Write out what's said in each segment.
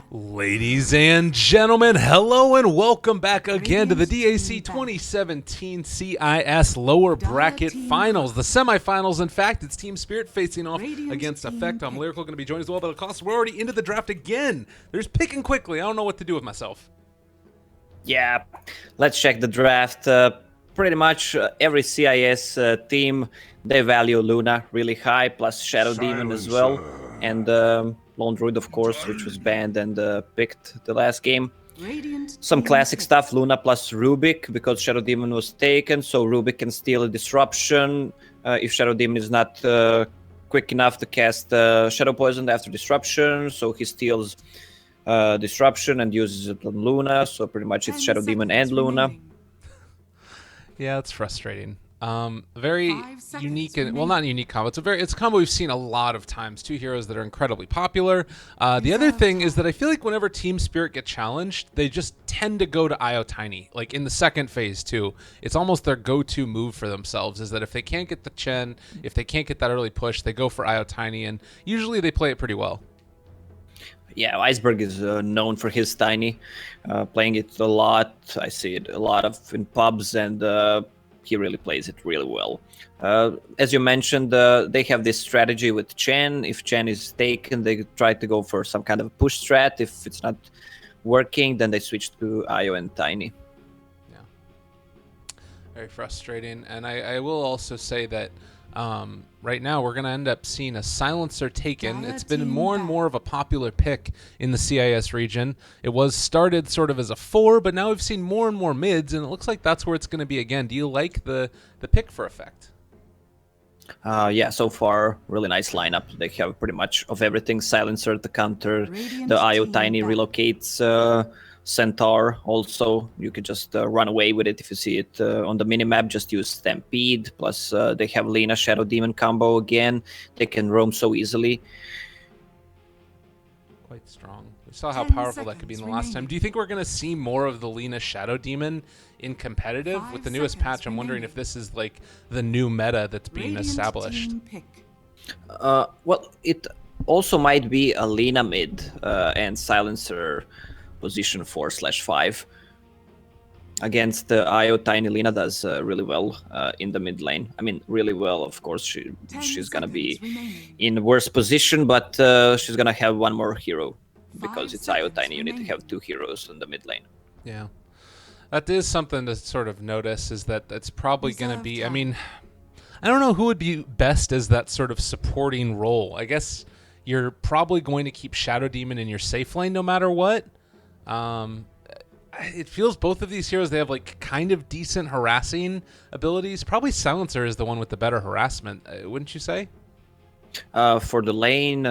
Ladies and gentlemen, hello and welcome back again to the DAC 2017 CIS Lower Bracket Finals. The semifinals, in fact, it's Team Spirit facing off against Effect. I'm Lyrical, going to be joined as well by the cost. We're already into the draft again. There's picking quickly. I don't know what to do with myself. Yeah, let's check the draft. Pretty much every CIS team, they value Luna really high, plus Shadow Demon as well. And Lone Druid, of course, which was banned and picked the last game. Some classic stuff, Luna plus Rubik, because Shadow Demon was taken, so Rubik can steal a Disruption. If Shadow Demon is not quick enough to cast Shadow Poison after Disruption, so he steals Disruption and uses it on Luna, so pretty much it's Shadow Demon and Luna. Yeah, it's frustrating. Very unique and well, not a unique combo. It's a combo we've seen a lot of times. Two heroes that are incredibly popular. The other thing is that I feel like whenever Team Spirit get challenged, they just tend to go to IO Tiny. Like in the second phase too, it's almost their go-to move for themselves. Is that if they can't get the Chen, if they can't get that early push, they go for IO Tiny, and usually they play it pretty well. Yeah, Iceberg is known for his Tiny, playing it a lot. I see it a lot of in pubs, and he really plays it really well. As you mentioned, they have this strategy with Chen. If Chen is taken, they try to go for some kind of push strat. If it's not working, then they switch to Io and Tiny. Yeah, very frustrating. And I will also say that right now we're going to end up seeing a Silencer taken. It's been more and more of a popular pick in the CIS region. It was started sort of as a 4, but now we've seen more and more mids, and it looks like that's where it's going to be again. Do you like the pick for Effect? Yeah, so far, really nice lineup. They have pretty much of everything. Silencer to counter the IO Tiny relocates. Centaur also, you could just run away with it if you see it on the minimap. Just use Stampede, plus they have Lina Shadow Demon combo again. They can roam so easily. Quite strong. We saw how powerful that could be in the last time. Do you think we're going to see more of the Lina Shadow Demon in competitive? With the newest patch, I'm wondering if this is like the new meta that's being established. Well, it also might be a Lina mid and Silencer position 4/5 against the IO Tiny. Lina does really well in the mid lane. I mean, really well. Of course, she's gonna be in worse position, but she's gonna have one more hero because it's IO Tiny. You need to have 2 heroes in the mid lane. Yeah, that is something to sort of notice. Is that that's probably gonna be. I mean, I don't know who would be best as that sort of supporting role. I guess you're probably going to keep Shadow Demon in your safe lane no matter what. It feels both of these heroes, they have like kind of decent harassing abilities. Probably Silencer is the one with the better harassment, wouldn't you say? For the lane,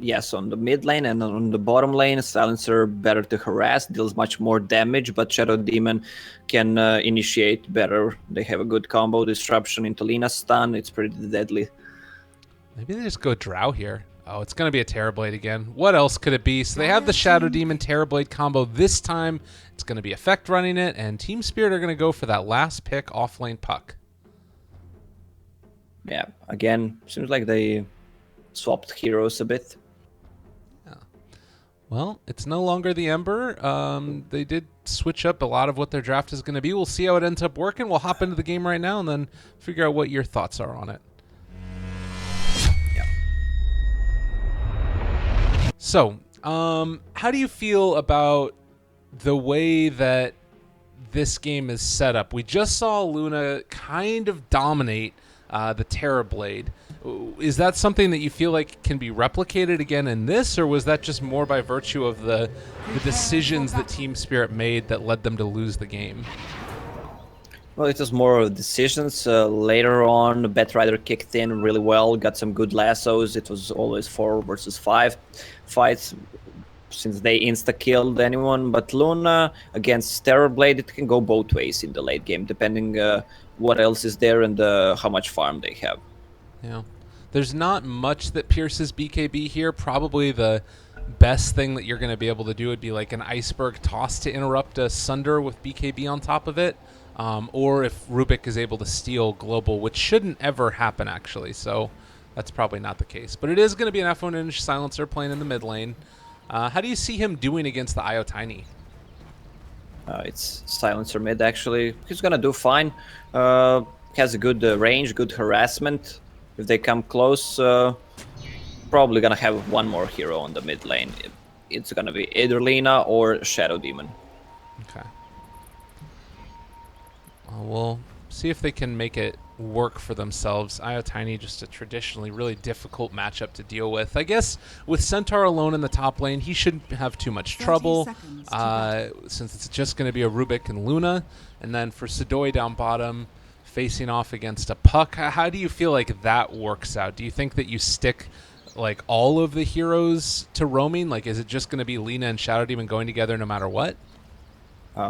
yes, on the mid lane and on the bottom lane, Silencer better to harass, deals much more damage, but Shadow Demon can initiate better. They have a good combo, Disruption into Lina stun, it's pretty deadly. Maybe they just go Drow here. Oh, it's going to be a Terrorblade again. What else could it be? So they have the Shadow Demon Terrorblade combo. This time, it's going to be Effect running it, and Team Spirit are going to go for that last pick off-lane puck. Yeah, again, seems like they swapped heroes a bit. Yeah. Well, it's no longer the Ember. They did switch up a lot of what their draft is going to be. We'll see how it ends up working. We'll hop into the game right now and then figure out what your thoughts are on it. So, how do you feel about the way that this game is set up? We just saw Luna kind of dominate the Terrorblade. Is that something that you feel like can be replicated again in this, or was that just more by virtue of the decisions that Team Spirit made that led them to lose the game? Well, it was more of decisions. Later on, Batrider kicked in really well, got some good lassos. It was always 4 versus 5 fights since they insta-killed anyone. But Luna against Terrorblade, it can go both ways in the late game, depending what else is there and how much farm they have. Yeah. There's not much that pierces BKB here. Probably the best thing that you're going to be able to do would be like an Iceberg toss to interrupt a Sunder with BKB on top of it. Or if Rubik is able to steal Global, which shouldn't ever happen, actually. So that's probably not the case. But it is going to be an F1 Silencer playing in the mid lane. How do you see him doing against the IO Tiny? It's Silencer mid, actually. He's gonna do fine. Has a good range, good harassment. If they come close, probably gonna have one more hero on the mid lane. It's gonna be either Lina or Shadow Demon. Okay. Well, we'll see if they can make it work for themselves. IO Tiny, just a traditionally really difficult matchup to deal with. I guess with Centaur alone in the top lane, he shouldn't have too much trouble, since it's just going to be a Rubik and Luna. And then for Sidoi down bottom, facing off against a Puck, how do you feel like that works out? Do you think that you stick like all of the heroes to roaming? Like, is it just going to be Lina and Shadow Demon going together no matter what?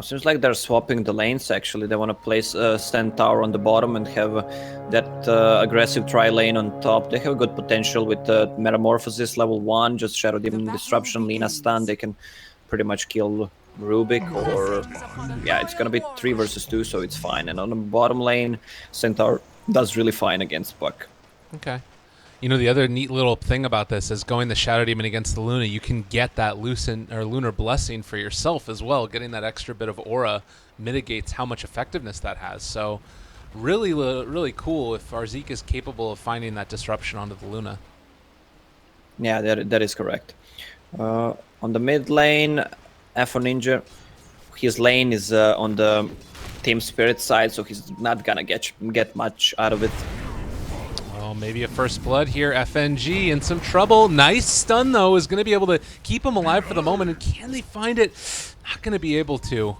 Seems like they're swapping the lanes, actually. They want to place Centaur on the bottom and have that aggressive tri-lane on top. They have good potential with Metamorphosis level 1, just Shadow Demon Disruption, Lina stun. They can pretty much kill Rubik, or... yeah, it's going to be 3 versus 2, so it's fine. And on the bottom lane, Centaur does really fine against Puck. Okay. You know, the other neat little thing about this is going the Shadow Demon against the Luna, you can get that Lunar Blessing for yourself as well. Getting that extra bit of aura mitigates how much effectiveness that has. So really, really cool if Arzik is capable of finding that disruption onto the Luna. Yeah, that is correct. On the mid lane, Afro Ninja, his lane is on the Team Spirit side, so he's not gonna get much out of it. Oh, maybe a first blood here. FNG in some trouble. Nice stun, though, is going to be able to keep him alive for the moment. And can they find it? Not going to be able to.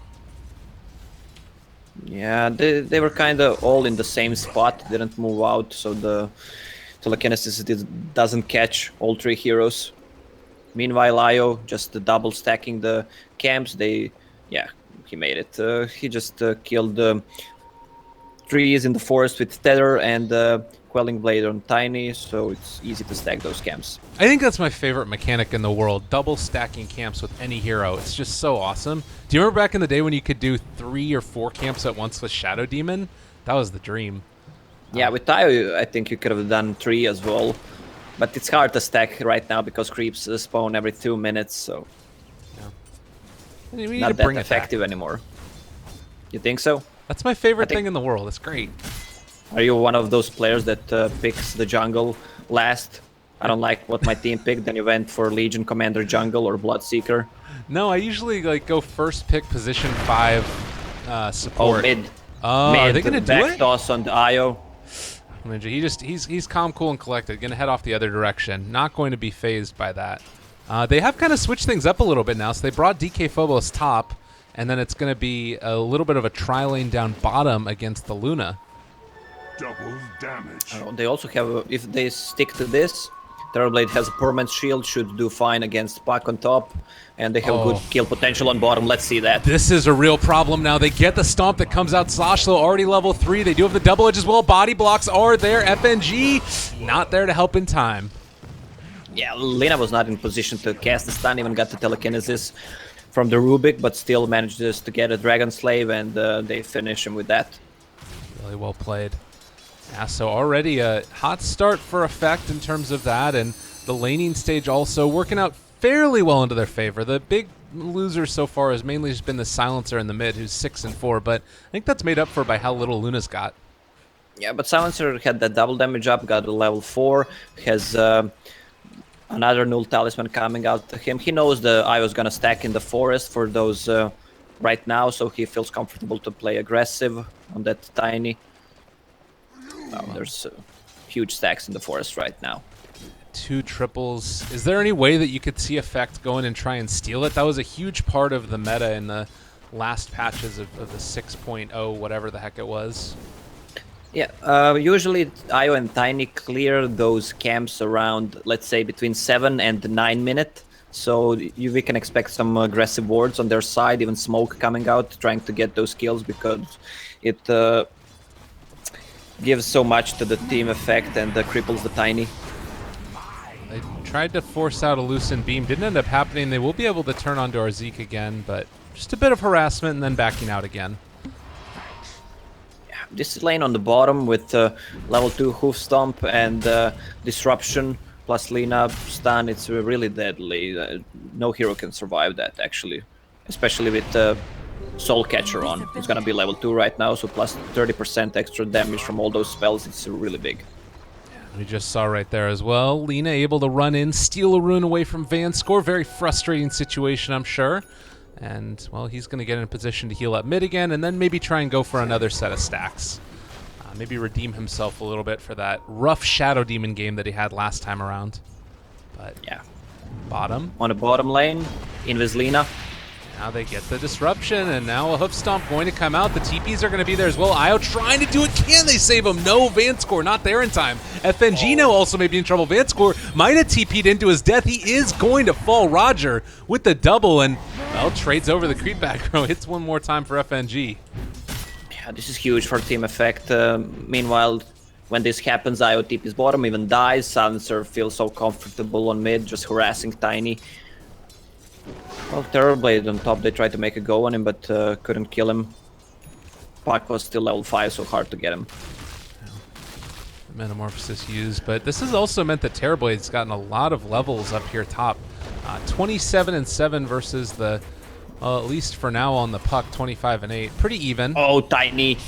Yeah, they were kind of all in the same spot. Didn't move out, so the telekinesis doesn't catch all 3 heroes. Meanwhile, Io just double stacking the camps. Yeah, he made it. He just killed trees in the forest with Tether and Quelling Blade on Tiny, so it's easy to stack those camps. I think that's my favorite mechanic in the world, double stacking camps with any hero. It's just so awesome. Do you remember back in the day when you could do 3 or 4 camps at once with Shadow Demon? That was the dream. Yeah, with Tayo, I think you could have done 3 as well. But it's hard to stack right now because creeps spawn every 2 minutes, so... yeah. We need not to that bring effective anymore. You think so? That's my favorite thing in the world. It's great. Are you one of those players that picks the jungle last? I don't like what my team picked, then you went for Legion Commander jungle or Bloodseeker? No, I usually like go first pick position 5 support. Oh, mid. Oh, mid, are they gonna do back it? toss on the Io. Ninja, he's calm, cool, and collected. Gonna head off the other direction. Not going to be phased by that. They have kind of switched things up a little bit now. So they brought DK Phobos top, and then it's gonna be a little bit of a tri-lane down bottom against the Luna. Double damage. They also have, if they stick to this, Terrorblade has a permanent shield, should do fine against Puck on top, and they have good kill potential on bottom. Let's see that. This is a real problem now. They get the stomp that comes out. Slashlow already level 3. They do have the double edge as well. Body blocks are there. FNG not there to help in time. Yeah, Lina was not in position to cast the stun, even got the telekinesis from the Rubik, but still manages to get a Dragon Slave, and they finish him with that. Really well played. Yeah, so already a hot start for Effect in terms of that, and the laning stage also working out fairly well into their favor. The big loser so far has mainly just been the Silencer in the mid, who's 6-4, but I think that's made up for by how little Luna's got. Yeah, but Silencer had that double damage up, got a level 4, has another Null Talisman coming out to him. He knows the Io's gonna stack in the forest for those right now, so he feels comfortable to play aggressive on that Tiny. There's huge stacks in the forest right now. 2 triples. Is there any way that you could see Effect go in and try and steal it? That was a huge part of the meta in the last patches of the 6.0, whatever the heck it was. Yeah, usually Io and Tiny clear those camps around, let's say, between 7 and 9 minutes. So we can expect some aggressive wards on their side, even smoke coming out, trying to get those kills, because it gives so much to the team effect and cripples the Tiny. They tried to force out a Lucent Beam. Didn't end up happening. They will be able to turn onto Arzik again, but just a bit of harassment and then backing out again. This lane on the bottom with level 2 Hoof Stomp and Disruption plus Lina stun, it's really deadly. No hero can survive that, actually. Especially with Soul Catcher on. It's gonna be level 2 right now, so plus 30% extra damage from all those spells, it's really big. We just saw right there as well. Lina able to run in, steal a rune away from Vanscore. Very frustrating situation, I'm sure. And, well, he's going to get in a position to heal up mid again, and then maybe try and go for another set of stacks. Maybe redeem himself a little bit for that rough Shadow Demon game that he had last time around. But, yeah. Bottom. On the bottom lane, Invis Lina. Now they get the disruption, and now a Hoof Stomp going to come out. The TPs are going to be there as well. Io trying to do it. Can they save him? No, Vanscore not there in time. FNG now also may be in trouble. Vanscore might have TP'd into his death. He is going to fall. Roger with the double, and, well, trades over the creep back row. Hits one more time for FNG. Yeah, this is huge for team effect. Meanwhile, when this happens, Io TP's bottom, even dies. Silencer feels so comfortable on mid, just harassing Tiny. Well, Terrorblade on top, they tried to make a go on him, but couldn't kill him. Puck was still level 5, so hard to get him. Metamorphosis used, but this has also meant that Terrorblade's gotten a lot of levels up here top. 27 and 7 versus the, at least for now on the Puck, 25 and 8. Pretty even. Oh, Tiny.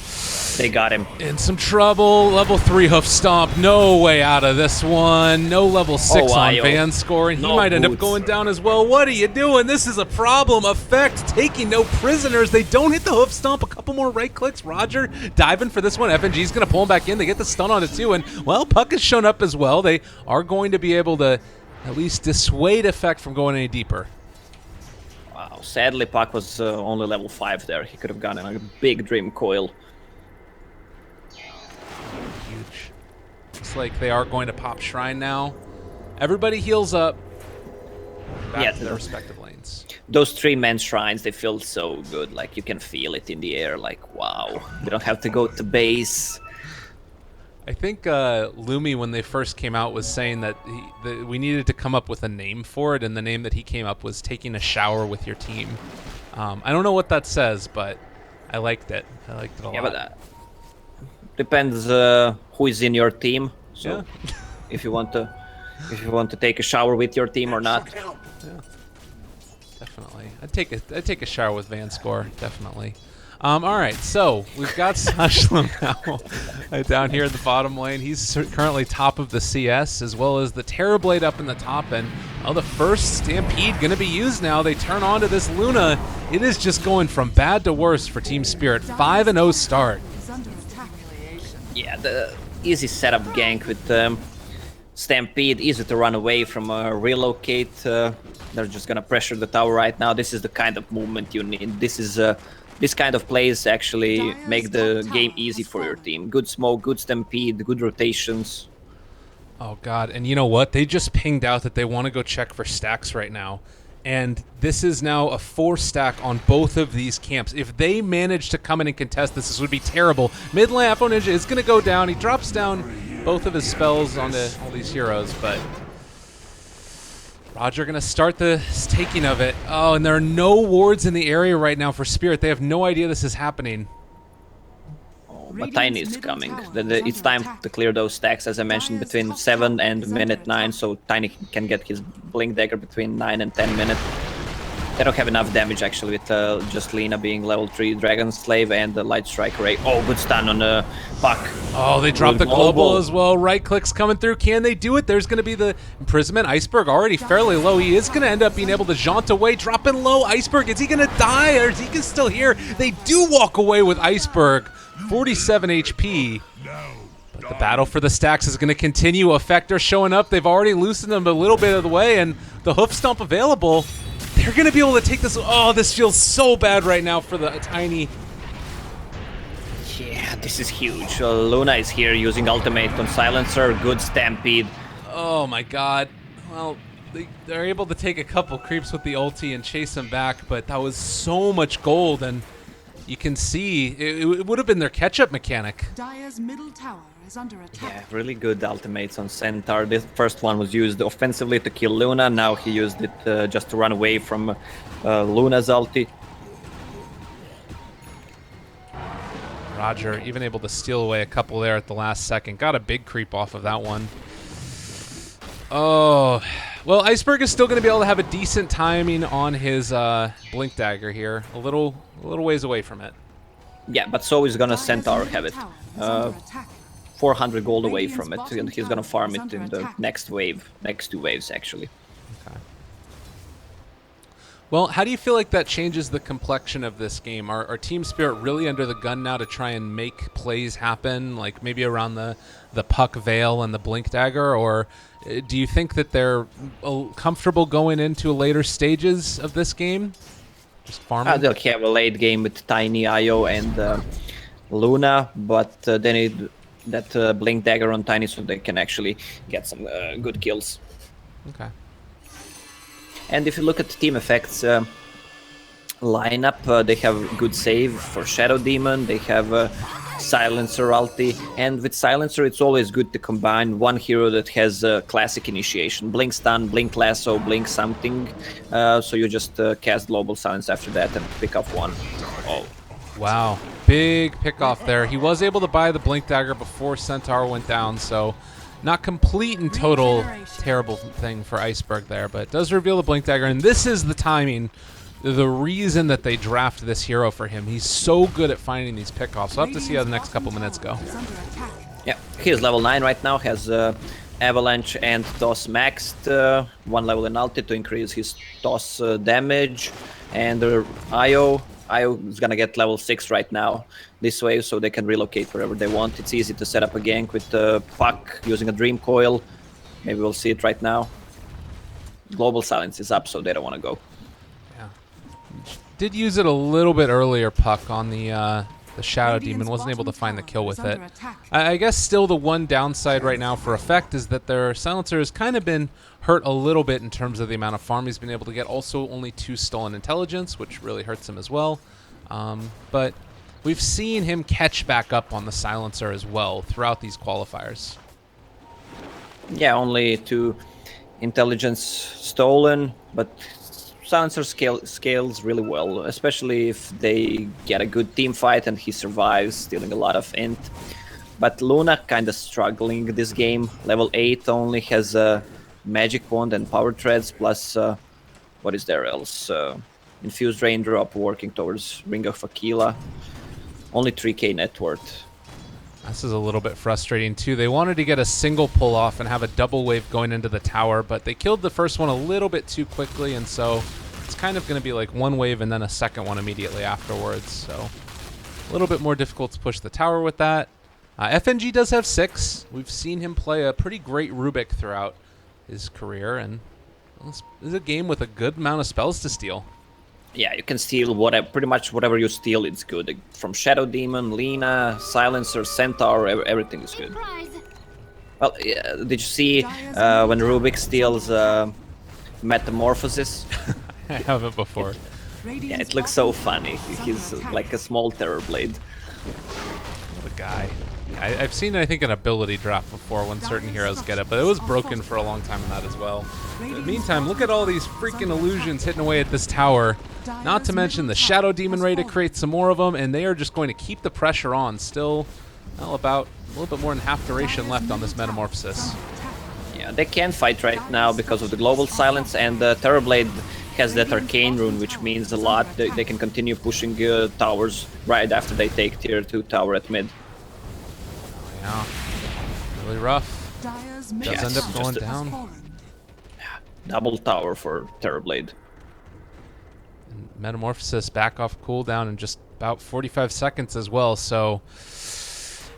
They got him. In some trouble. Level 3 Hoof Stomp. No way out of this one. No level 6 on Vanscore, and he might end up going down as well. What are you doing? This is a problem. Effect taking no prisoners. They don't hit the Hoof Stomp. A couple more right clicks. Roger diving for this one. FNG's going to pull him back in. They get the stun on it too, and, well, Puck has shown up as well. They are going to be able to at least dissuade Effect from going any deeper. Wow. Sadly, Puck was only level 5 there. He could have gotten a big Dream Coil. Huge. Looks like they are going to pop Shrine now. Everybody heals up. Back to their respective lanes. Those 3-man shrines, they feel so good. Like, you can feel it in the air. Like, wow. You don't have to go to base. I think Lumi, when they first came out, was saying that we needed to come up with a name for it, and the name that he came up was taking a shower with your team. I don't know what that says, but I liked it. I liked it a lot. Yeah, but depends who is in your team. So yeah. if you want to take a shower with your team or not. Yeah. Definitely. I'd take a shower with Vanscore, definitely. All right, so we've got Sashlam now down here in the bottom lane. He's currently top of the CS, as well as the Terrorblade up in the top end. Well, the first Stampede going to be used now. They turn on to this Luna. It is just going from bad to worse for Team Spirit. 5-0 start. Yeah, the easy setup gank with Stampede, easy to run away from relocate. They're just going to pressure the tower right now. This is the kind of movement you need. This kind of plays actually make the game easy for your team. Good smoke, good Stampede, good rotations. Oh, God. And you know what? They just pinged out that they want to go check for stacks right now. And this is now a 4-stack on both of these camps. If they manage to come in and contest this would be terrible. Mid lane, Afro Ninja is going to go down. He drops down both of his spells onto all these heroes, but Roger going to start the taking of it. Oh, and there are no wards in the area right now for Spirit. They have no idea this is happening. Oh, but Tiny is coming. It's time to clear those stacks, as I mentioned, between 7 and minute 9, so Tiny can get his Blink Dagger between 9 and 10 minutes. They don't have enough damage, actually, with just Lina being level 3 Dragon Slave and the Light Strike Ray. Oh, good stun on Puck. Oh, they dropped the global as well. Right clicks coming through. Can they do it? There's going to be the Imprisonment. Iceberg already fairly low. He is going to end up being able to jaunt away, dropping low. Iceberg, is he going to die, or is he still here? They do walk away with Iceberg. 47 HP. But the battle for the stacks is going to continue. Effector showing up. They've already loosened them a little bit of the way, and the Hoof Stomp available. They're going to be able to take this. Oh, this feels so bad right now for the Tiny. Yeah, this is huge. Luna is here using ultimate on Silencer. Good Stampede. Oh my God. Well, they're able to take a couple creeps with the ulti and chase him back, but that was so much gold, and you can see it would have been their catch-up mechanic. Dire's middle tower is under attack. Yeah, really good ultimates on Centaur. This first one was used offensively to kill Luna. Now he used it just to run away from Luna's ulti. Roger even able to steal away a couple there at the last second. Got a big creep off of that one. Oh, well, Iceberg is still going to be able to have a decent timing on his Blink Dagger here. A little ways away from it. Yeah, but so is gonna Centaur have it. Tower is under attack. 400 gold away Radiant's from it, bottom and he's gonna tower farm is it under in the attack. next wave, next 2 waves actually. Okay. Well, how do you feel like that changes the complexion of this game? Are Team Spirit really under the gun now to try and make plays happen, like maybe around the Puck Veil and the Blink Dagger, or do you think that they're comfortable going into later stages of this game? Just farming? They'll have a late game with Tiny Io and Luna, but they need that Blink Dagger on Tiny so they can actually get some good kills. Okay. And if you look at the team effects lineup, they have good save for Shadow Demon, they have Silencer ulti, and with Silencer it's always good to combine one hero that has classic initiation. Blink Stun, Blink Lasso, Blink something, so you just cast Global Silence after that and pick up one. Oh. Wow. Big pick off there. He was able to buy the Blink Dagger before Centaur went down, so not complete and total terrible thing for Iceberg there, but it does reveal the Blink Dagger, and this is the timing, the reason that they draft this hero for him. He's so good at finding these pickoffs. We'll have to see how the next couple minutes go. Yeah, he's level 9 right now, has Avalanche and Toss maxed, 1 level in ulti to increase his Toss damage, and Io is gonna get level 6 right now this way, so they can relocate wherever they want. It's easy to set up a gank with Puck using a Dream Coil. Maybe we'll see it right now. Global Silence is up, so they don't want to go. Yeah. Did use it a little bit earlier, Puck, on the Shadow Demon. Wasn't able to find the kill with it. I guess still the one downside right now for Effect is that their Silencer has kind of been hurt a little bit in terms of the amount of farm he's been able to get. Also, only 2 stolen intelligence, which really hurts him as well. But we've seen him catch back up on the Silencer as well throughout these qualifiers. Yeah, only 2 intelligence stolen, but Silencer scales really well, especially if they get a good team fight and he survives, stealing a lot of int. But Luna kind of struggling this game. Level 8 only has a Magic Wand and Power Treads, plus what is there else? Infused Raindrop, working towards Ring of Aquila. Only 3k net worth. This is a little bit frustrating too. They wanted to get a single pull off and have a double wave going into the tower, but they killed the first one a little bit too quickly, and so it's kind of going to be like 1 wave and then a second one immediately afterwards. So a little bit more difficult to push the tower with that. FNG does have 6. We've seen him play a pretty great Rubik throughout his career, and this is a game with a good amount of spells to steal. Yeah, you can steal pretty much whatever you steal, it's good. From Shadow Demon, Lina, Silencer, Centaur, everything is good. Well, did you see when Rubik steals Metamorphosis? I haven't before. Yeah, it looks so funny. He's like a small Terrorblade. What a guy. I've seen, I think, an ability drop before when certain heroes get it, but it was broken for a long time in that as well. In the meantime, look at all these freaking illusions hitting away at this tower. Not to mention the Shadow Demon ready to create some more of them, and they are just going to keep the pressure on. Still, well, about a little bit more than half duration left on this Metamorphosis. Yeah, they can fight right now because of the Global Silence, and the Terrorblade has that Arcane Rune, which means a lot. They can continue pushing towers right after they take tier 2 tower at mid. Yeah, really rough. Does end up going down. Double tower for Terrorblade. And Metamorphosis back off cooldown in just about 45 seconds as well, so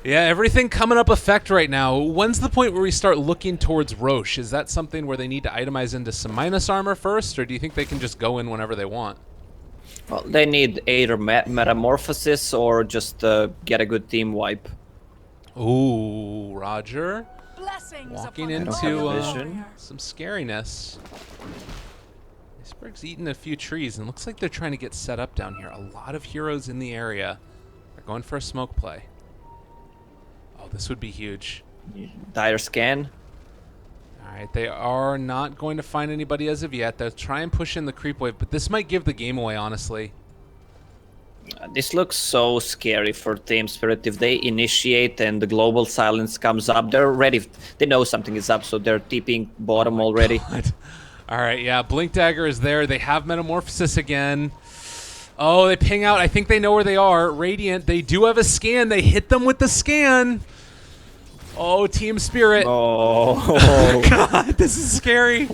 yeah, everything coming up effect right now. When's the point where we start looking towards Roche? Is that something where they need to itemize into some minus armor first, or do you think they can just go in whenever they want? Well, they need either Metamorphosis or just get a good team wipe. Ooh, Roger. Walking into some scariness. Iceberg's eating a few trees, and looks like they're trying to get set up down here. A lot of heroes in the area. They're going for a smoke play. Oh, this would be huge. Dire Scan. Alright, they are not going to find anybody as of yet. They'll try and push in the creep wave, but this might give the game away, honestly. This looks so scary for Team Spirit. If they initiate and the global silence comes up, they're ready. They know something is up, so they're tipping bottom already. God. All right, yeah, Blink Dagger is there. They have Metamorphosis again. Oh, they ping out. I think they know where they are. Radiant, they do have a scan. They hit them with the scan. Oh, Team Spirit. Oh. God, this is scary.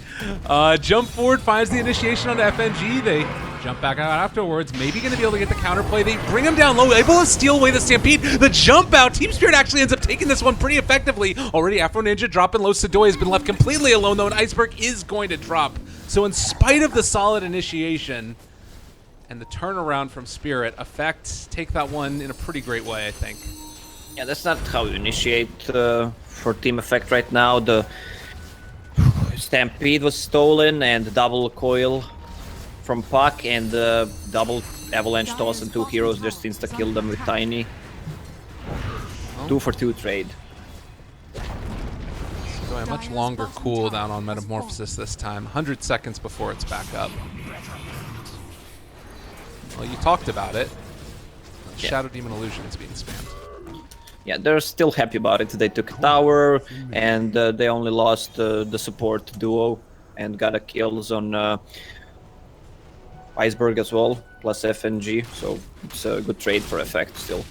Jump forward, finds the initiation on FNG. They jump back out afterwards. Maybe going to be able to get the counterplay. They bring him down low, able to steal away the Stampede. The jump out. Team Spirit actually ends up taking this one pretty effectively. Already Afro Ninja dropping low. Sadoy has been left completely alone, though, and Iceberg is going to drop. So in spite of the solid initiation and the turnaround from Spirit, Effect take that one in a pretty great way, I think. Yeah, that's not how you initiate for Team Effect right now. The Stampede was stolen and double coil from Puck and double Avalanche toss and 2 heroes just insta-kill them with Tiny. 2 for 2 trade. So a much longer cooldown on Metamorphosis this time. 100 seconds before it's back up. Well, you talked about it. Yeah. Shadow Demon Illusion is being spammed. Yeah, they're still happy about it. They took a tower and they only lost the support duo and got a kills on Iceberg as well, plus FNG, so it's a good trade for Effect still.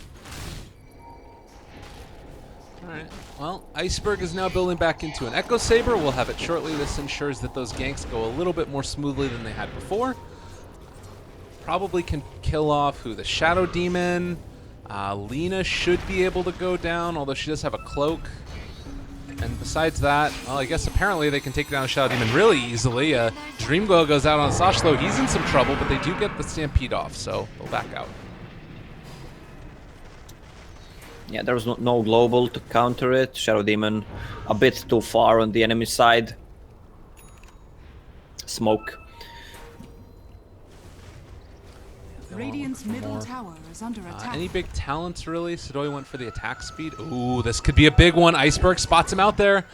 Alright, well, Iceberg is now building back into an Echo Saber. We'll have it shortly. This ensures that those ganks go a little bit more smoothly than they had before. Probably can kill off the Shadow Demon. Lena should be able to go down, although she does have a cloak. And besides that, well, I guess apparently they can take down a Shadow Demon really easily. Dreamglow goes out on Sashlo. He's in some trouble, but they do get the Stampede off, so they'll back out. Yeah, there was no global to counter it. Shadow Demon a bit too far on the enemy side. Smoke. Radiant's middle tower is under attack. Any big talents, really? Sadoy went for the attack speed. Ooh, this could be a big one. Iceberg spots him out there,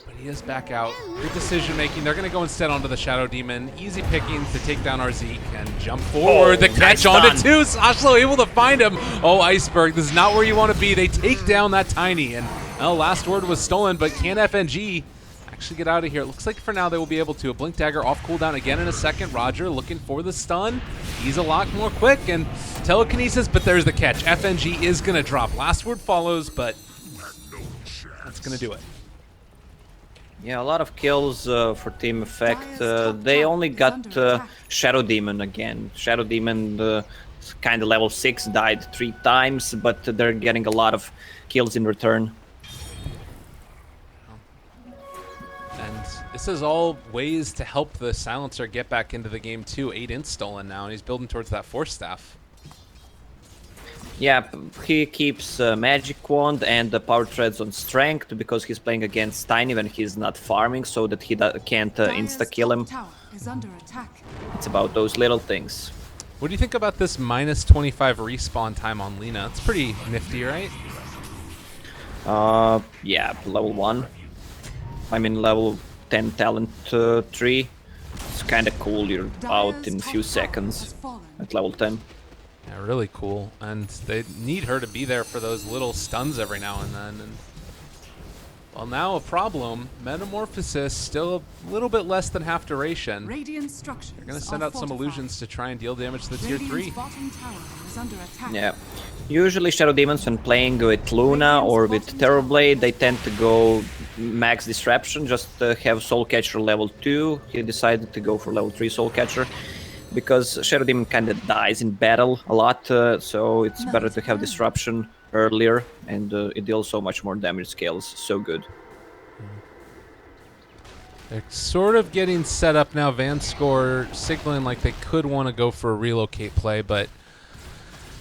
but he is back out. Good decision making. They're going to go instead onto the Shadow Demon. Easy pickings to take down our Zeke and jump forward. The catch onto 2. Sashlo able to find him. Oh, Iceberg, this is not where you want to be. They take down that Tiny, and well, last word was stolen, but can FNG actually get out of here? It looks like for now they will be able to. A Blink Dagger off cooldown again in a second. Roger looking for the stun. He's a lot more quick and telekinesis, but there's the catch. FNG is going to drop. Last word follows, but that's going to do it. Yeah, a lot of kills for Team Effect. They only got Shadow Demon again. Shadow Demon kind of level 6, died 3 times, but they're getting a lot of kills in return. This is all ways to help the Silencer get back into the game too. 8 int stolen now, and he's building towards that Force Staff. Yeah, he keeps Magic Wand and the Power Treads on Strength because he's playing against Tiny when he's not farming, so that he can't insta-kill him. It's about those little things. What do you think about this minus 25 respawn time on Lena? It's pretty nifty, right? Yeah, level 1. I mean level 10 talent tree. It's kind of cool. You're out in a few seconds at level 10. Yeah, really cool. And they need her to be there for those little stuns every now and then. And well, now a problem. Metamorphosis still a little bit less than half duration. They're going to send out some illusions to try and deal damage to the tier 3. Yeah. Usually Shadow Demons, when playing with Luna or with Terrorblade, they tend to go max disruption, just have Soul Catcher level 2. He decided to go for level 3 Soul Catcher because Shadow Demon kind of dies in battle a lot, so it's better to have disruption earlier, and it deals so much more damage scales. So good. They're sort of getting set up now. Vanscore signaling like they could want to go for a relocate play, but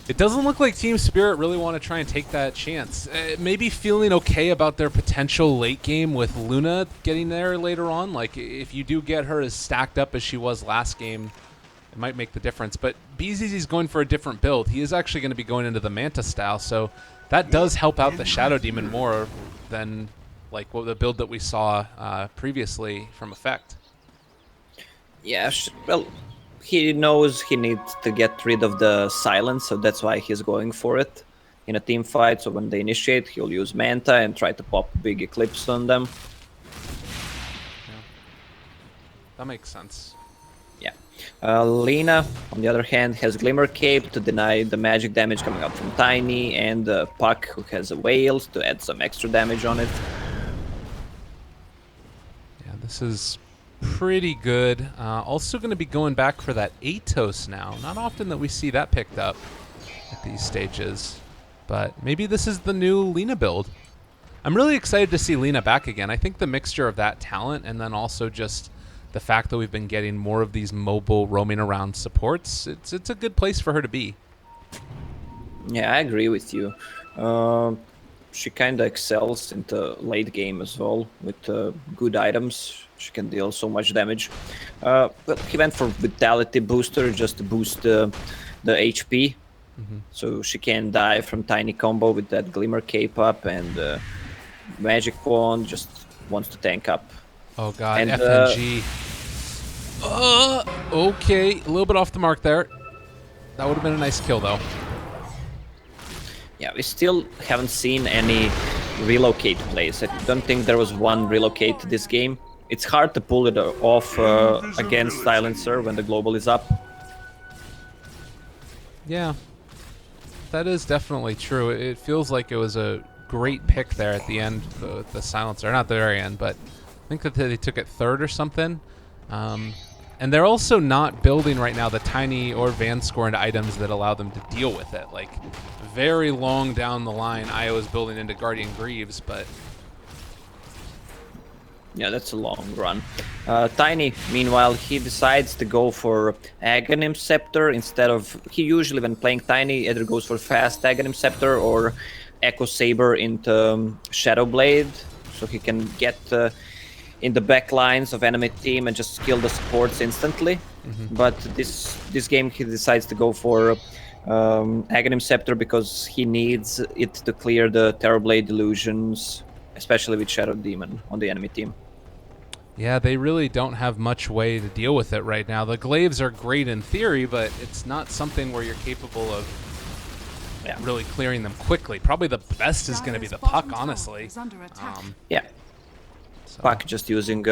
it doesn't look like Team Spirit really want to try and take that chance. Maybe feeling okay about their potential late game with Luna getting there later on. Like, if you do get her as stacked up as she was last game, it might make the difference. But BZZ's going for a different build. He is actually going to be going into the Manta style, so that does help out the Shadow Demon more than like the build that we saw previously from Effect. Yeah, well, he knows he needs to get rid of the silence, so that's why he's going for it in a team fight. So when they initiate, he'll use Manta and try to pop big Eclipse on them. Yeah. That makes sense. Yeah. Lina, on the other hand, has Glimmer Cape to deny the magic damage coming up from Tiny, and Puck, who has a Whale to add some extra damage on it. Yeah, this is pretty good. Also going to be going back for that Atos now. Not often that we see that picked up at these stages, but maybe this is the new Lina build. I'm really excited to see Lina back again. I think the mixture of that talent and then also just the fact that we've been getting more of these mobile roaming around supports, it's a good place for her to be. Yeah, I agree with you. She kind of excels into late game as well with good items. She can deal so much damage. But he went for Vitality Booster just to boost the HP. So she can die from Tiny combo with that Glimmer Cape up, and Magic Wand just wants to tank up. Oh god, And, FNG. Okay, a little bit off the mark there. That would have been a nice kill though. Yeah, we still haven't seen any relocate plays. I don't think there was one relocate this game. It's hard to pull it off against Silencer when the global is up. Yeah, that is definitely true. It feels like it was a great pick there at the end, the silencer. Not the very end, but I think that they took it third or something. And they're also not building right now the Tiny or Van scored items that allow them to deal with it. Like, very long down the line, Io is building into Guardian Greaves, but... Yeah, that's a long run. Tiny, meanwhile, he decides to go for Aghanim Scepter instead of... He usually, when playing Tiny, either goes for fast Aghanim Scepter or Echo Saber into Shadow Blade, so he can get in the back lines of enemy team and just kill the supports instantly. But this game he decides to go for Aghanim Scepter because he needs it to clear the Terrorblade illusions, especially with Shadow Demon on the enemy team. Yeah, they really don't have much way to deal with it right now. The glaives are great in theory, but it's not something where you're capable of really clearing them quickly. Probably the best is going to be the Puck, honestly. Yeah. So. Puck just using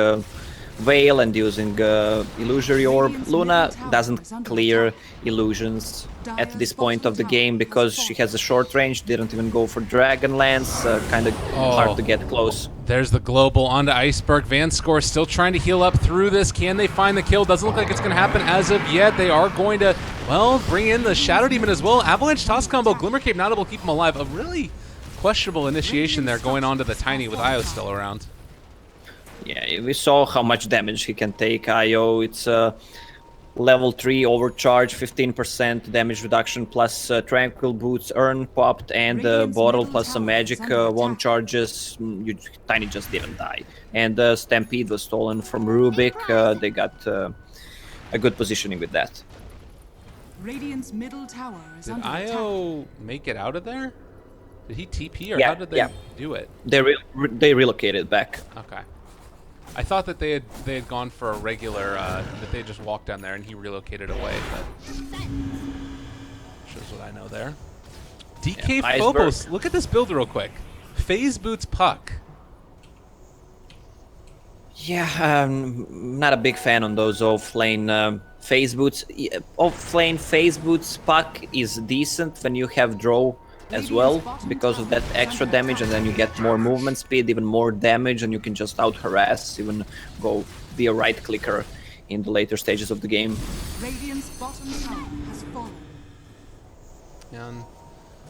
Veil and using Illusory Orb. Luna doesn't clear illusions at this point of the game because she has a short range, didn't even go for Dragonlance, kind of hard to get close. There's the global onto Iceberg. Vanscore still trying to heal up through this. Can they find the kill? Doesn't look like it's going to happen as of yet. They are going to, well, bring in the Shadow Demon as well. Avalanche Toss combo. Glimmer Cape not able to keep him alive. A really questionable initiation there going on to the Tiny with Io still around. Yeah, we saw how much damage he can take. Io, it's level 3 overcharge, 15% damage reduction, plus Tranquil Boots, Urn popped, and Bottle plus some magic wand charges. Tiny just didn't die. And Stampede was stolen from Rubik. They got a good positioning with that. Radiant's middle tower is Did under attack. Io make it out of there? Did he TP or how did they do it? They relocated back. Okay. I thought that they had gone for a regular, that they just walked down there and he relocated away, but shows what I know there. DK Phobos, look at this build real quick. Phase Boots Puck. Yeah, I'm not a big fan on those offlane Phase Boots. Offlane Phase Boots Puck is decent when you have draw as well because of that extra damage, and then you get more movement speed, even more damage, and you can just out harass, even go be a right clicker in the later stages of the game. Radiant's bottom tower has fallen.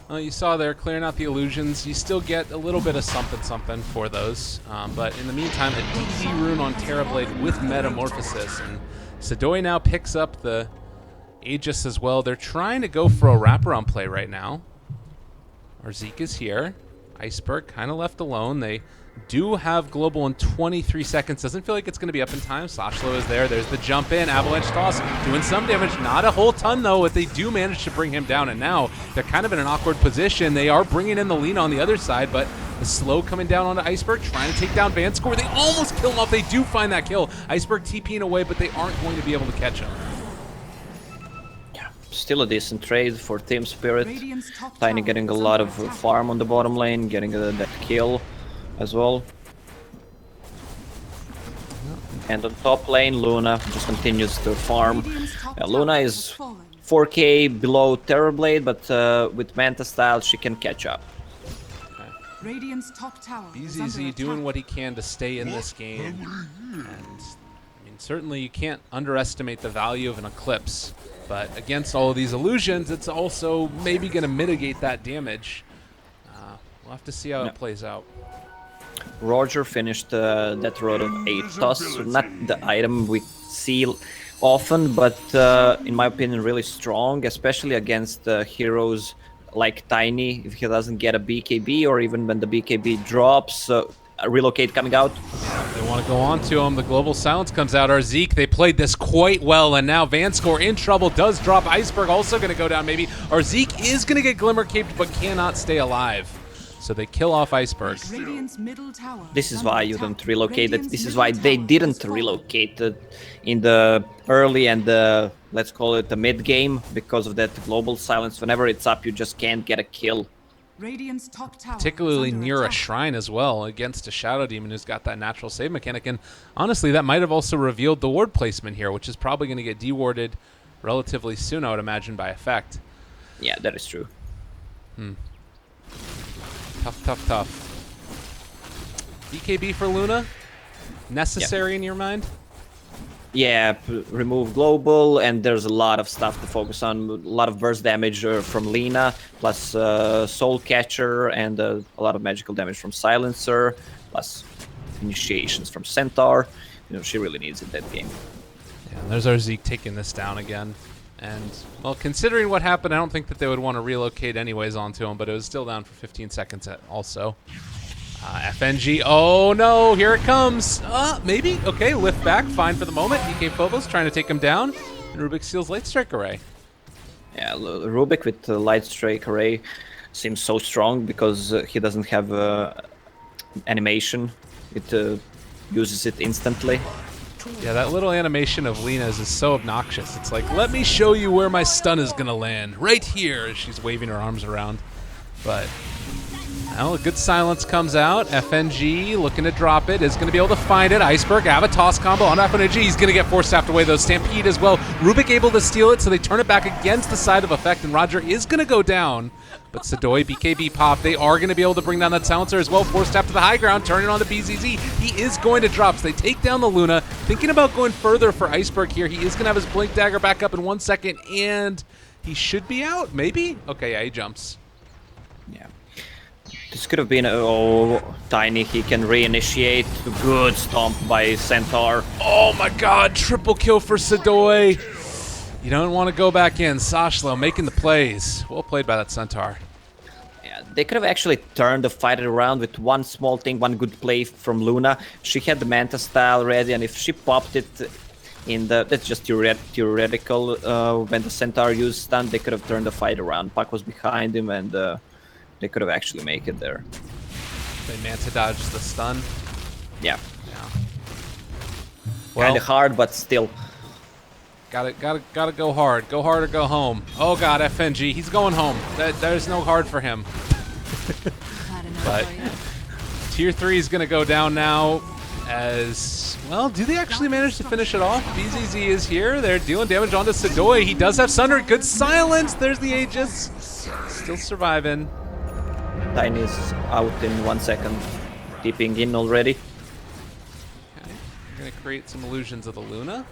And you saw there clearing out the illusions. You still get a little bit of something for those, but in the meantime, a DD rune on Terrorblade with Metamorphosis, and Sidoi now picks up the Aegis as well. They're trying to go for a wraparound play right now. Zeke is here. Iceberg kind of left alone. They do have global in 23 seconds. Doesn't feel like it's going to be up in time. Sashlo is there. There's the jump in. Avalanche toss doing some damage. Not a whole ton, though, but they do manage to bring him down. And now they're kind of in an awkward position. They are bringing in the Lina on the other side, but the slow coming down onto Iceberg, trying to take down Vanscore. They almost kill him off. They do find that kill. Iceberg TPing away, but they aren't going to be able to catch him. still a decent trade for Team Spirit. Radiant's top Tiny tower getting a is lot under of attack. farm on the bottom lane, getting that kill as well. And on top lane, Luna just continues to farm. Radiant's top Luna tower is has fallen. 4k below Terrorblade, but with Manta style she can catch up. Radiant's top tower is under BZZ doing attack. what he can to stay in this game. And I mean, certainly you can't underestimate the value of an Eclipse. But against all of these illusions, it's also maybe going to mitigate that damage. We'll have to see how it plays out. Roger finished that road of 8 toss, not the item we see often, but in my opinion really strong, especially against heroes like Tiny. If he doesn't get a BKB, or even when the BKB drops, relocate coming out. They want to go on to him. The global silence comes out. Our Zeke, they played this quite well, and now Vanscore in trouble, does drop. Iceberg also going to go down maybe. Our Zeke is going to get Glimmer Caped, but cannot stay alive. So they kill off Iceberg. Radiant's middle tower This is under why you attack. don't relocate it. Radiant's This is middle why they tower didn't has fallen. relocate in the early and let's call it the mid game, because of that global silence. Whenever it's up, you just can't get a kill. Radiant's top tower Particularly is under near a attack. shrine as well, against a Shadow Demon who's got that natural save mechanic. And honestly, that might have also revealed the ward placement here, which is probably going to get dewarded relatively soon, I would imagine, by effect. Yeah, that is true. Tough. BKB for Luna? Necessary in your mind? Yeah, remove global, and there's a lot of stuff to focus on. A lot of burst damage from Lina, plus Soul Catcher, and a lot of magical damage from Silencer, plus initiations from Centaur. You know, she really needs it that game. Yeah, and there's our Zeke taking this down again. And, well, considering what happened, I don't think that they would want to relocate anyways onto him, but it was still down for 15 seconds also. FNG, oh no, here it comes. Maybe, okay, lift back, fine for the moment. DK Phobos trying to take him down. And Rubik steals Light Strike Array. Yeah, Rubik with Light Strike Array seems so strong because he doesn't have animation. It uses it instantly. Yeah, that little animation of Lina's is so obnoxious. It's like, let me show you where my stun is going to land. Right here, as she's waving her arms around. But, well, a good silence comes out. FNG looking to drop it. Is going to be able to find it. Iceberg, have a toss combo on FNG. He's going to get forced staffed away, though. Stampede as well. Rubik able to steal it, so they turn it back against the side of effect, and Roger is going to go down. But Sadoy, BKB pop, they are going to be able to bring down that silencer as well. Force tap to the high ground, turn it on to BZZ. He is going to drop, so they take down the Luna. Thinking about going further for Iceberg here. He is going to have his Blink Dagger back up in 1 second, and he should be out, maybe? Okay, yeah, he jumps. Yeah. This could have been, Tiny, he can reinitiate. Good stomp by Centaur. Oh my god, triple kill for Sadoy. You don't want to go back in. Sashlo making the plays. Well played by that Centaur. Yeah, they could have actually turned the fight around with one small thing, one good play from Luna. She had the Manta style ready, and if she popped it in the... That's just theoretical. When the Centaur used stun, they could have turned the fight around. Puck was behind him, and they could have actually made it there. They Manta dodged the stun. Yeah. Yeah. Kind of hard, but still. Gotta go hard. Go hard or go home. Oh god, FNG, he's going home. There's no hard for him. But tier 3 is gonna go down now. As well, do they actually manage to finish it off? BZZ is here. They're dealing damage onto Sadoy. He does have Sunder. Good silence. There's the Aegis. Still surviving. Tiny is out in 1 second. Deeping in already. Okay. We're gonna create some illusions of the Luna.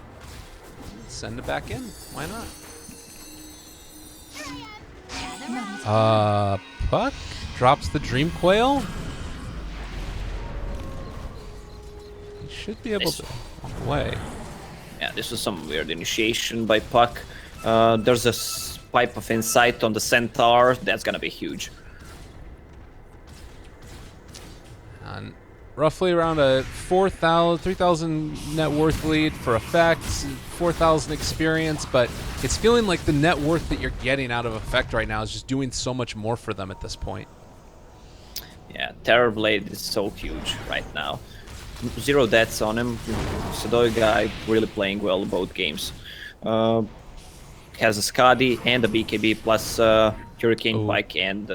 Send it back in. Why not? Puck drops the Dream Coil. He should be able to walk away. Yeah, this was some weird initiation by Puck. There's a pipe of insight on the Centaur. That's gonna be huge. And roughly around a 3,000 net worth lead for effects, 4,000 experience, but it's feeling like the net worth that you're getting out of effect right now is just doing so much more for them at this point. Yeah, Terrorblade is so huge right now. 0 deaths on him. Sadoy guy really playing well both games. has a Skadi and a BKB plus Hurricane Pike and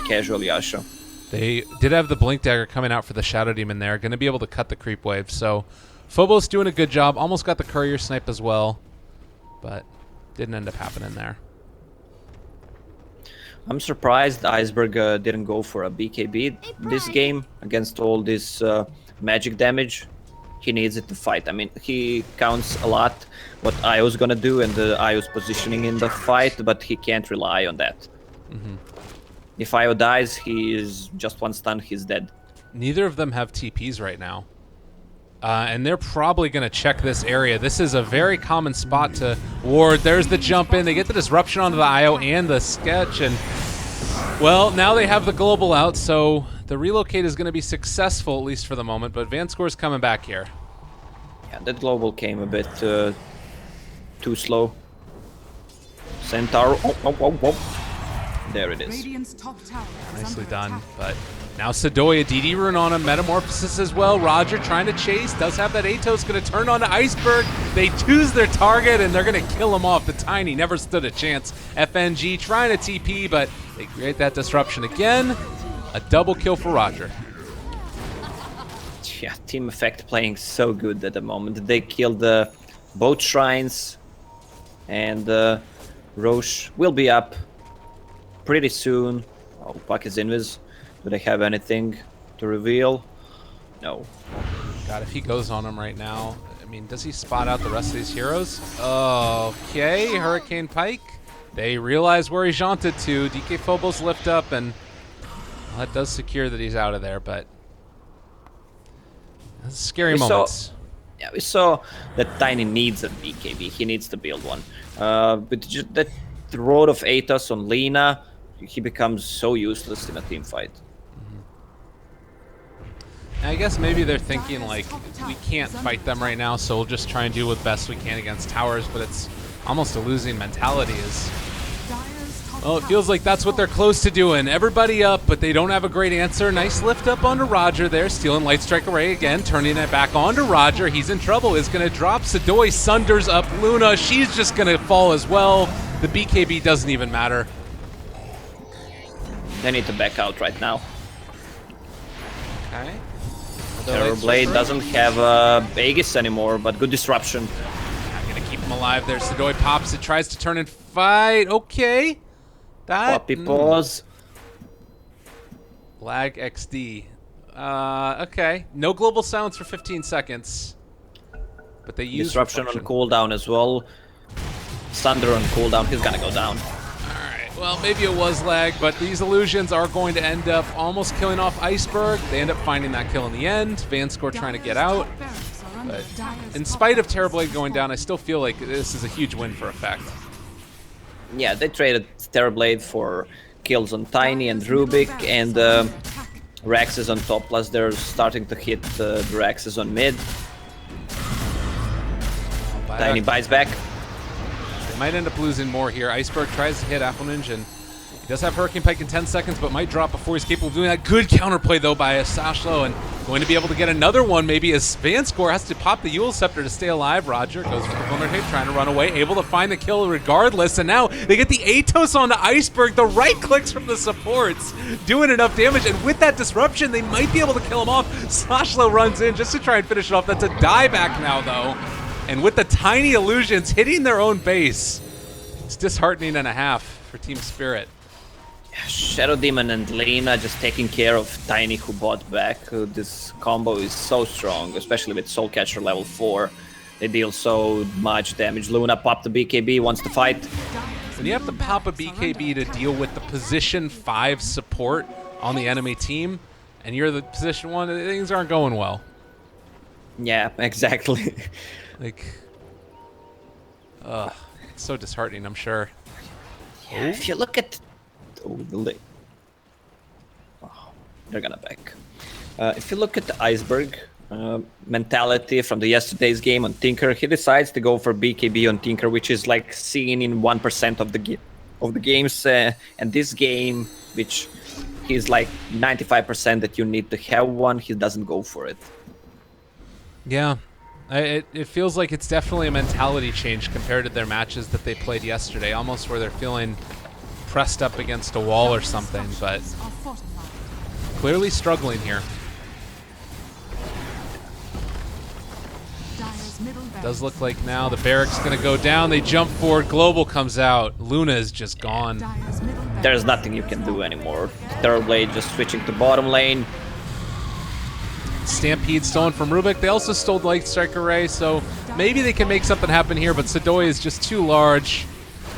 casual Yasha. They did have the Blink Dagger coming out for the Shadow Demon there. Going to be able to cut the creep wave. So Phobos doing a good job. Almost got the Courier Snipe as well. But didn't end up happening there. I'm surprised Iceberg didn't go for a BKB this game against all this magic damage. He needs it to fight. I mean, he counts a lot what Io's gonna do and Io's positioning in the fight, but he can't rely on that. If Io dies, he is just one stun, he's dead. Neither of them have TPs right now. And they're probably going to check this area. This is a very common spot to ward. There's the jump in. They get the disruption onto the IO and the sketch. And, well, now they have the global out, so the relocate is going to be successful, at least for the moment. But Vanscore's coming back here. Yeah, that global came a bit too slow. Centaur. There it is. Radiant's top tower is Nicely under done. attack. But now Sedoya, DD rune on him, Metamorphosis as well. Roger trying to chase, does have that Atos, going to turn on to Iceberg. They choose their target, and they're going to kill him off. The Tiny never stood a chance. FNG trying to TP, but they create that disruption again. A double kill for Roger. Yeah, Team Effect playing so good at the moment. They killed both shrines, and Roche will be up pretty soon. Oh, Puck is invis. Do they have anything to reveal? No. God, if he goes on him right now, I mean, does he spot out the rest of these heroes? Okay, Hurricane Pike. They realize where he jaunted to. DK Phobos lift up, and well, that does secure that he's out of there, but that's scary moments. Yeah, we saw that Tiny needs a BKB. He needs to build one. But just that road of Atos on Lina, he becomes so useless in a team fight. I guess maybe they're thinking, like, we can't fight them right now, so we'll just try and do what best we can against towers, but it's almost a losing mentality. Well, it feels like that's what they're close to doing. Everybody up, but they don't have a great answer. Nice lift up onto Roger there, stealing Light Strike Array again, turning it back onto Roger. He's in trouble, is going to drop. Sedoy sunders up Luna. She's just going to fall as well. The BKB doesn't even matter. They need to back out right now. Okay. Terrorblade doesn't have Aegis anymore, but good disruption. Not gonna keep him alive there. Sedoy pops it, tries to turn and fight. Okay. That Poppy pause. Lag XD. Okay. No global silence for 15 seconds. But they use Disruption on cooldown as well. Thunder on cooldown, he's gonna go down. Well, maybe it was lag, but these illusions are going to end up almost killing off Iceberg. They end up finding that kill in the end. Vanscore trying to get out. But in spite of Terrorblade going down, I still feel like this is a huge win for Effect. Yeah, they traded Terrorblade for kills on Tiny and Rubik, and Raxes on top, plus they're starting to hit the Raxes on mid. Tiny buys back. They might end up losing more here. Iceberg tries to hit Appleninja, and he does have Hurricane Pike in 10 seconds, but might drop before he's capable of doing that. Good counterplay, though, by Sashlo, and going to be able to get another one, maybe, as Vanscore has to pop the Eul Scepter to stay alive. Roger goes for the corner hit, trying to run away, able to find the kill regardless, and now they get the Atos onto Iceberg. The right clicks from the supports, doing enough damage, and with that disruption, they might be able to kill him off. Sashlo runs in just to try and finish it off. That's a dieback now, though. And with the Tiny illusions hitting their own base, it's disheartening and a half for Team Spirit. Shadow Demon and Lina just taking care of Tiny, who bought back. This combo is so strong, especially with Soul Catcher level 4. They deal so much damage. Luna popped the BKB, wants to fight. When you have to pop a BKB to deal with the position 5 support on the enemy team, and you're the position 1, things aren't going well. Yeah, exactly. Like, it's so disheartening, I'm sure. Yeah, if you look at... Oh, they're gonna back. If you look at the Iceberg mentality from the yesterday's game on Tinker, he decides to go for BKB on Tinker, which is like seen in 1% of the games. And this game, which he's like 95% that you need to have one, he doesn't go for it. Yeah. It feels like it's definitely a mentality change compared to their matches that they played yesterday, almost where they're feeling pressed up against a wall or something, but clearly struggling here. Does look like now the barracks going to go down. They jump forward. Global comes out. Luna is just gone. There's nothing you can do anymore. Thorblade just switching to bottom lane. Stampede stolen from Rubik. They also stole the Light Strike Array, so maybe they can make something happen here, but Sidoi is just too large.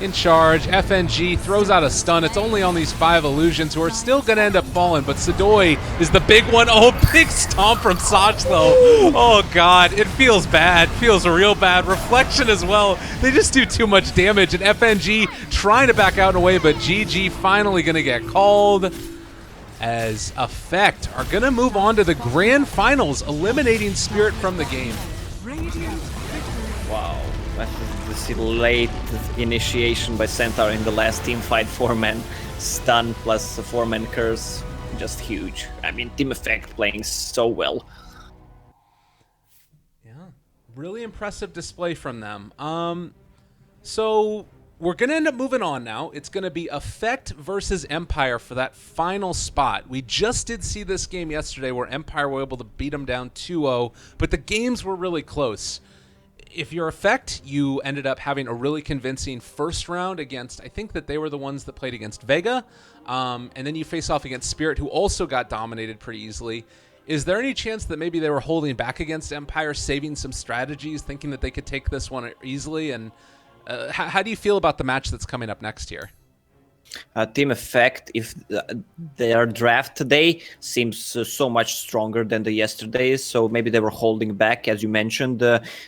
In charge, FNG throws out a stun. It's only on these 5 illusions who are still going to end up falling, but Sidoi is the big one. Oh, big stomp from Sachlo. Oh, God, it feels bad. Feels real bad. Reflection as well. They just do too much damage, and FNG trying to back out and away, but GG finally going to get called as Effect are going to move on to the grand finals, eliminating Spirit from the game. Wow. This late initiation by Centaur in the last team fight, 4-man stun plus a 4-man curse, just huge. I mean, Team Effect playing so well. Yeah, really impressive display from them. So we're going to end up moving on now. It's going to be Effect versus Empire for that final spot. We just did see this game yesterday where Empire were able to beat them down 2-0, but the games were really close. If you're Effect, you ended up having a really convincing first round against, I think that they were the ones that played against Vega, and then you face off against Spirit, who also got dominated pretty easily. Is there any chance that maybe they were holding back against Empire, saving some strategies, thinking that they could take this one easily? And how do you feel about the match that's coming up next year? Team Effect, if their draft today seems so much stronger than the yesterday, so maybe they were holding back, as you mentioned.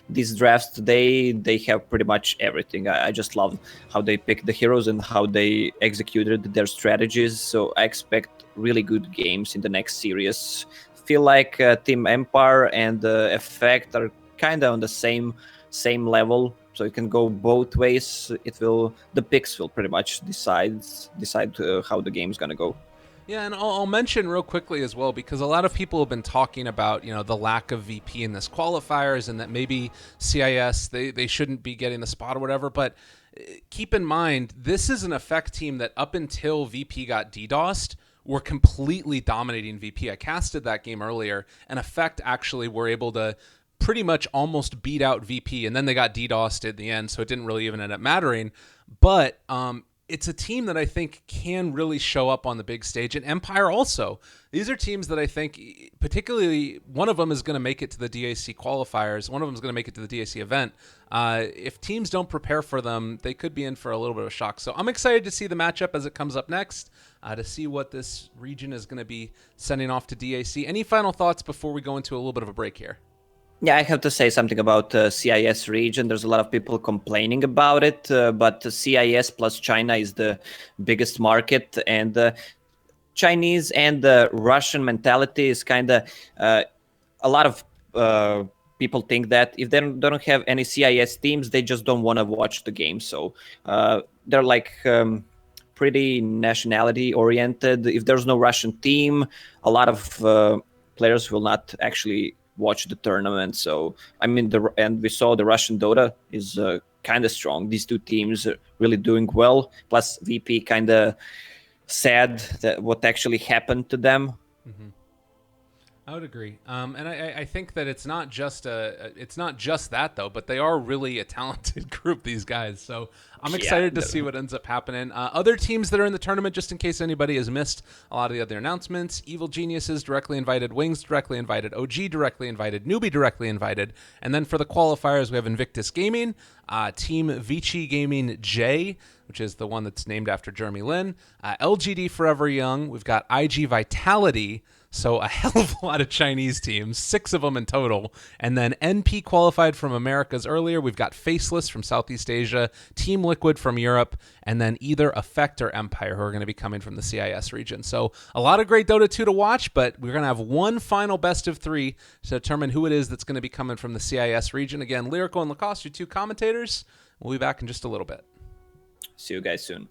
These drafts today, they have pretty much everything. I just love how they picked the heroes and how they executed their strategies, so I expect really good games in the next series. Feel like Team Empire and Effect are kind of on the same level. So it can go both ways. The picks will pretty much decide how the game's gonna go. Yeah, and I'll mention real quickly as well, because a lot of people have been talking about, the lack of VP in this qualifiers and that maybe CIS, they shouldn't be getting the spot or whatever. But keep in mind, this is an Effect team that up until VP got DDoSed, were completely dominating VP. I casted that game earlier, and Effect actually were able to pretty much almost beat out VP, and then they got DDoSed at the end, so it didn't really even end up mattering. But it's a team that I think can really show up on the big stage, and Empire also. These are teams that I think, particularly one of them is going to make it to the DAC qualifiers, one of them is going to make it to the DAC event. If teams don't prepare for them, they could be in for a little bit of a shock. So I'm excited to see the matchup as it comes up next, to see what this region is going to be sending off to DAC. Any final thoughts before we go into a little bit of a break here? Yeah, I have to say something about CIS region. There's a lot of people complaining about it, but CIS plus China is the biggest market, and Chinese and Russian mentality is kind of a lot of people think that if they don't have any CIS teams, they just don't want to watch the game. So they're like pretty nationality oriented. If there's no Russian team, a lot of players will not actually watch the tournament. So I mean, and we saw the Russian Dota is kind of strong. These two teams are really doing well. Plus VP kind of sad that what actually happened to them. Mm-hmm. I would agree, and I think that it's not just that though, but they are really a talented group, these guys. So I'm excited to see what ends up happening. Other teams that are in the tournament, just in case anybody has missed a lot of the other announcements: Evil Geniuses directly invited, Wings directly invited, OG directly invited, Newbie directly invited, and then for the qualifiers we have Invictus Gaming, Team Vici Gaming J, which is the one that's named after Jeremy Lin, LGD Forever Young. We've got IG Vitality. So a hell of a lot of Chinese teams, 6 of them in total. And then NP qualified from Americas earlier. We've got Faceless from Southeast Asia, Team Liquid from Europe, and then either Effect or Empire, who are going to be coming from the CIS region. So a lot of great Dota 2 to watch, but we're going to have one final best of 3 to determine who it is that's going to be coming from the CIS region. Again, Lyrical and Lacoste, your 2 commentators. We'll be back in just a little bit. See you guys soon.